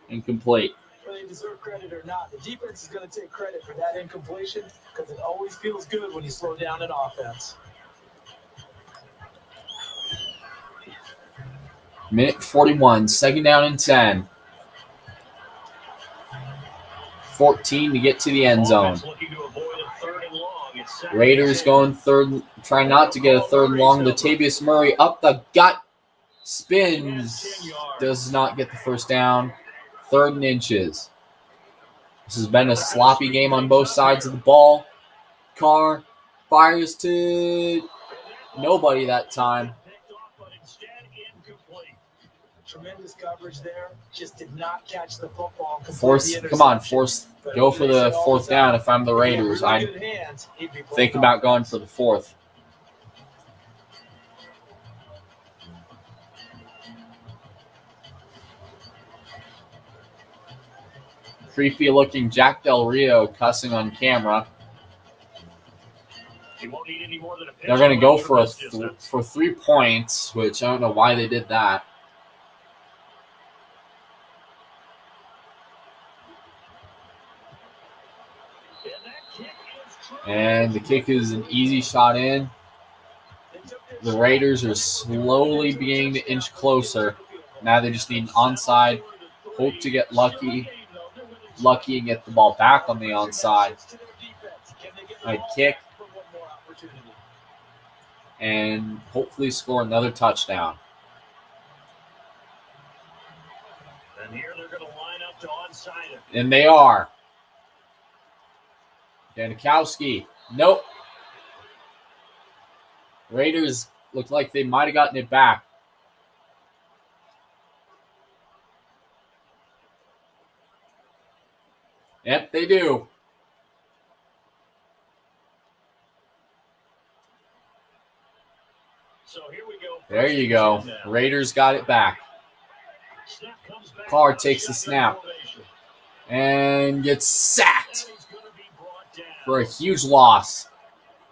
Incomplete. Whether they deserve credit or not, the defense is going to take credit for that incompletion because it always feels good when you slow down an offense. Minute 41. 2nd down and 10. 14 to get to the end zone. Raiders going third, trying not to get a 3rd and long. Latavius Murray up the gut. Spins. Does not get the first down. 3rd and inches. This has been a sloppy game on both sides of the ball. Carr fires to nobody that time. Tremendous coverage there. Just did not catch the football. Come on, go for the 4th down. If I'm the Raiders, I'd think about going for the 4th. Creepy looking Jack Del Rio cussing on camera. They're going to go for 3 points, which I don't know why they did that. And the kick is an easy shot in. The Raiders are slowly beginning to inch closer. Now they just need an onside. Hope to get lucky and get the ball back on the onside. Kick. And hopefully score another touchdown. And here they're going to line up to onside it. And they are. Janikowski. Nope. Raiders looked like they might have gotten it back. Yep, they do. So here we go. There you go. Raiders got it back. Carr takes the snap and gets sacked for a huge loss.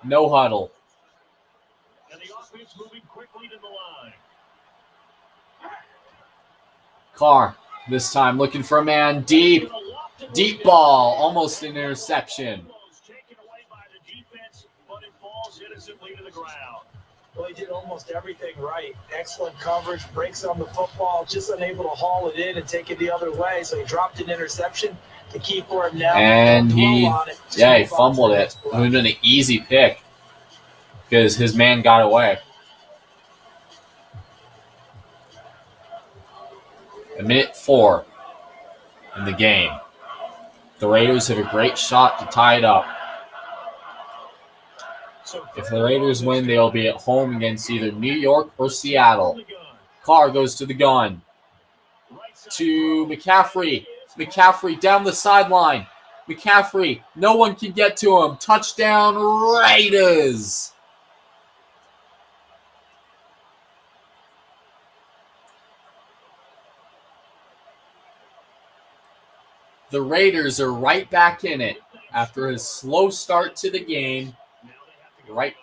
No huddle. And the offense moving quickly to the line. Carr, this time looking for a man deep. Deep ball, almost an interception. Taken away by the defense, but it falls innocently to the ground. Well, he did almost everything right. Excellent coverage, breaks on the football, just unable to haul it in and take it the other way. So he dropped an interception. The key for him now. And he fumbled it. It would have been an easy pick because his man got away. A minute 4 in the game. The Raiders have a great shot to tie it up. If the Raiders win, they'll be at home against either New York or Seattle. Carr goes to the gun. To McCaffrey. McCaffrey down the sideline. McCaffrey, no one can get to him. Touchdown, Raiders. The Raiders are right back in it after a slow start to the game. Right.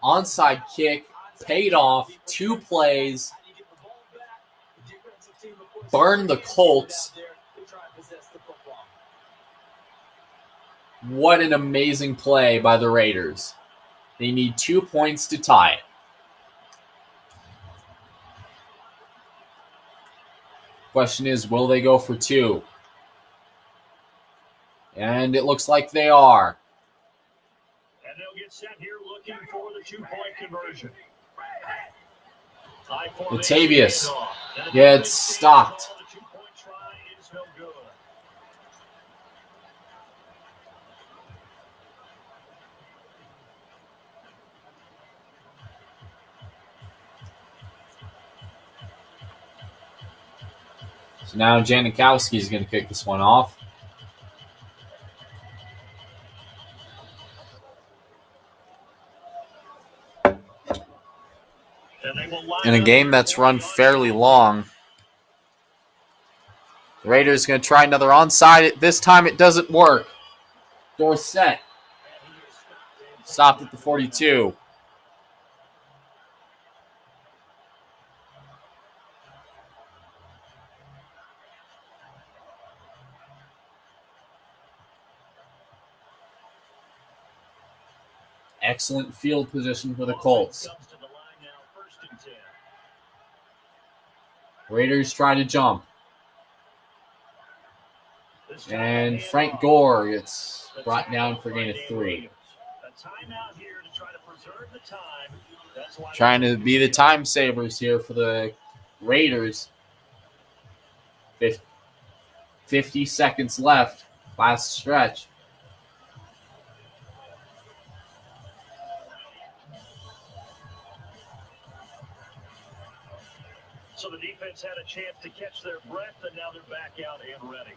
Onside kick paid off. 2 plays. Burn the Colts. What an amazing play by the Raiders. They need 2 points to tie it. Question is, will they go for 2? And it looks like they are. And they'll get set here looking for the 2-point conversion. Latavius gets stopped. So now Janikowski is going to kick this one off. In a game that's run fairly long, the Raiders going to try another onside. This time it doesn't work. Dorsett stopped at the 42. Excellent field position for the Colts. Raiders try to jump. And Frank Gore gets brought down for a gain of 3. A timeout here to try to preserve the time trying to be the time savers here for the Raiders. 50 seconds left. Last stretch. So the defense had a chance to catch their breath, and now they're back out and ready.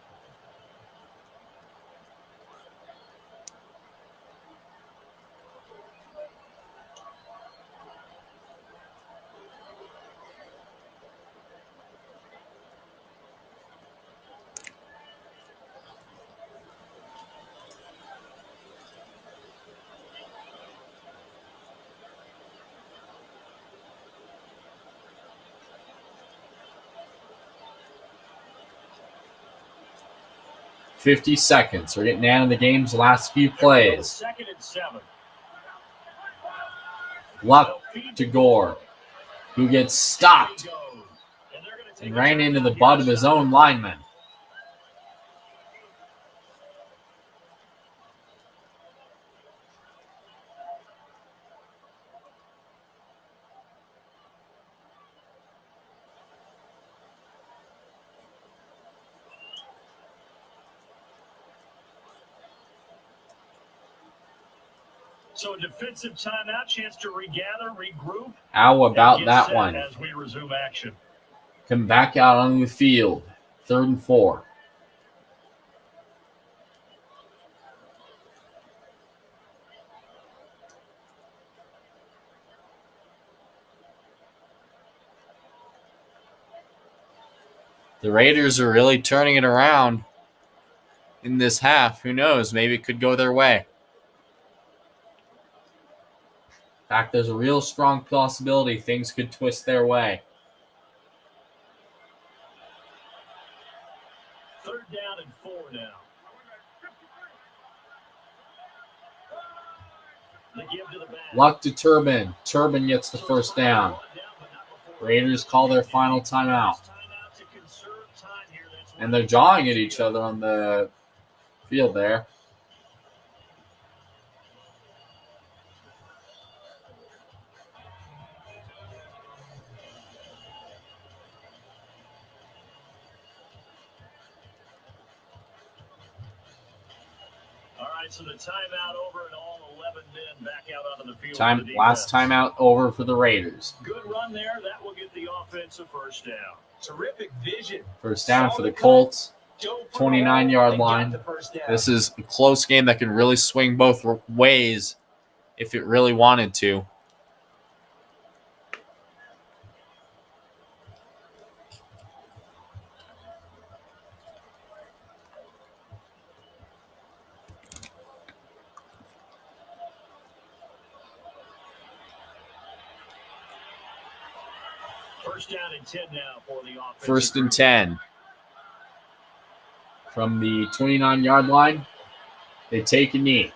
$50 seconds. We're getting down to the game's last few plays. 2nd and 7. Luck to Gore, who gets stopped and ran into the butt of his own lineman. So a defensive timeout, chance to regather, regroup. How about that one? As we resume action. Come back out on the field. 3rd and 4. The Raiders are really turning it around in this half. Who knows? Maybe it could go their way. In fact, there's a real strong possibility things could twist their way. 3rd down and 4 now. The give to the back. Luck to Turbin. Turbin gets the first down. Raiders call their final timeout. And they're jawing at each other on the field there. So the timeout over and all 11 men back out onto the field. Last timeout over for the Raiders. Good run there. That will get the offense a first down. Terrific vision. First down for the Colts. 29-yard line. This is a close game that can really swing both ways if it really wanted to. First down and 10 now for the offense. 1st and 10. From the 29-yard line, they take a knee.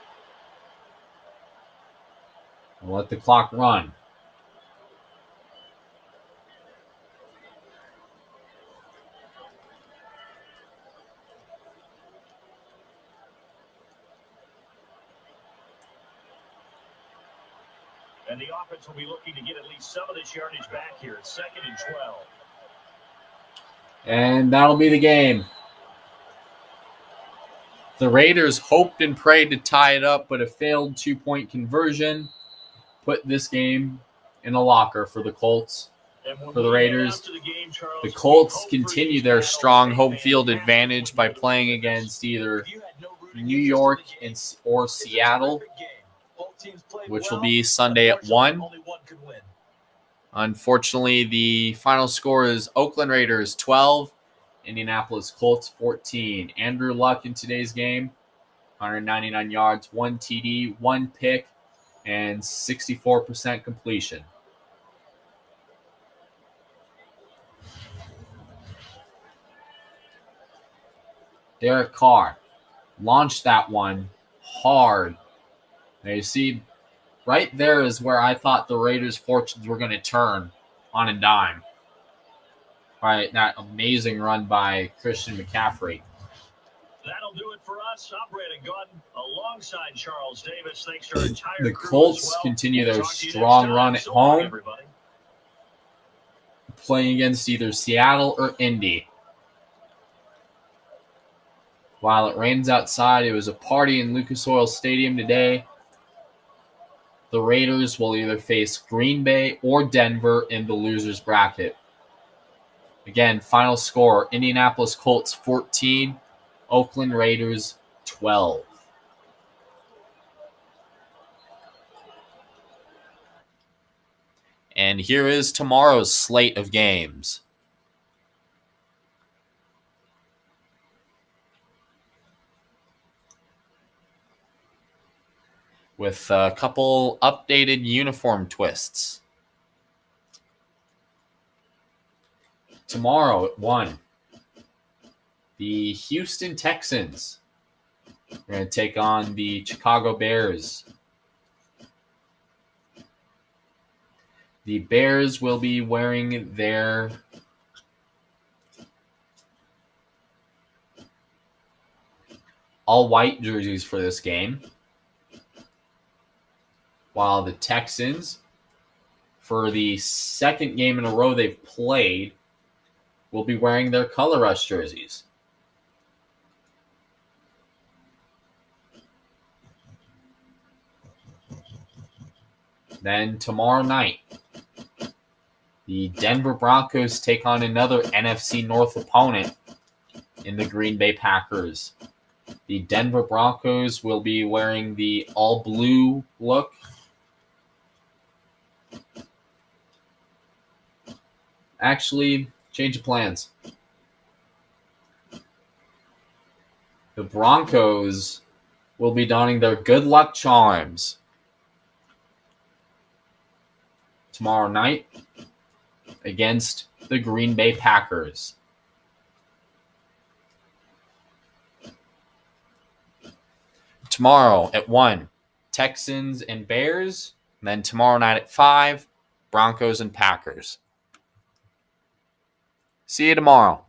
And let the clock run. And the offense will be looking to get at least some of this yardage back here. It's 2nd and 12. And that'll be the game. The Raiders hoped and prayed to tie it up, but a failed 2-point conversion put this game in a locker for the Colts. For the Raiders, the Colts continue their strong home field advantage by playing against either New York or Seattle, which will be Sunday at 1. Unfortunately, the final score is Oakland Raiders 12, Indianapolis Colts 14. Andrew Luck in today's game, 199 yards, 1 TD, 1 pick, and 64% completion. Derek Carr launched that one hard. Now you see, right there is where I thought the Raiders' fortunes were going to turn on a dime. Right, that amazing run by Christian McCaffrey. That'll do it for Russ, I'm Brandon Gordon, alongside Charles Davis. Thanks to our entire The crew Colts as well. continue We'll their talk to you strong next time. run at So long, home, everybody. playing against either Seattle or Indy. While it rains outside, it was a party in Lucas Oil Stadium today. The Raiders will either face Green Bay or Denver in the loser's bracket. Again, final score, Indianapolis Colts 14, Oakland Raiders 12. And here is tomorrow's slate of games. With a couple updated uniform twists. Tomorrow at 1, the Houston Texans are going to take on the Chicago Bears. The Bears will be wearing their all-white jerseys for this game, while the Texans, for the second game in a row they've played, will be wearing their color rush jerseys. Then tomorrow night, the Denver Broncos take on another NFC North opponent in the Green Bay Packers. The Denver Broncos will be wearing the all-blue look. Actually, change of plans. The Broncos will be donning their good luck charms tomorrow night against the Green Bay Packers. Tomorrow at 1, Texans and Bears. And then tomorrow night at 5, Broncos and Packers. See you tomorrow.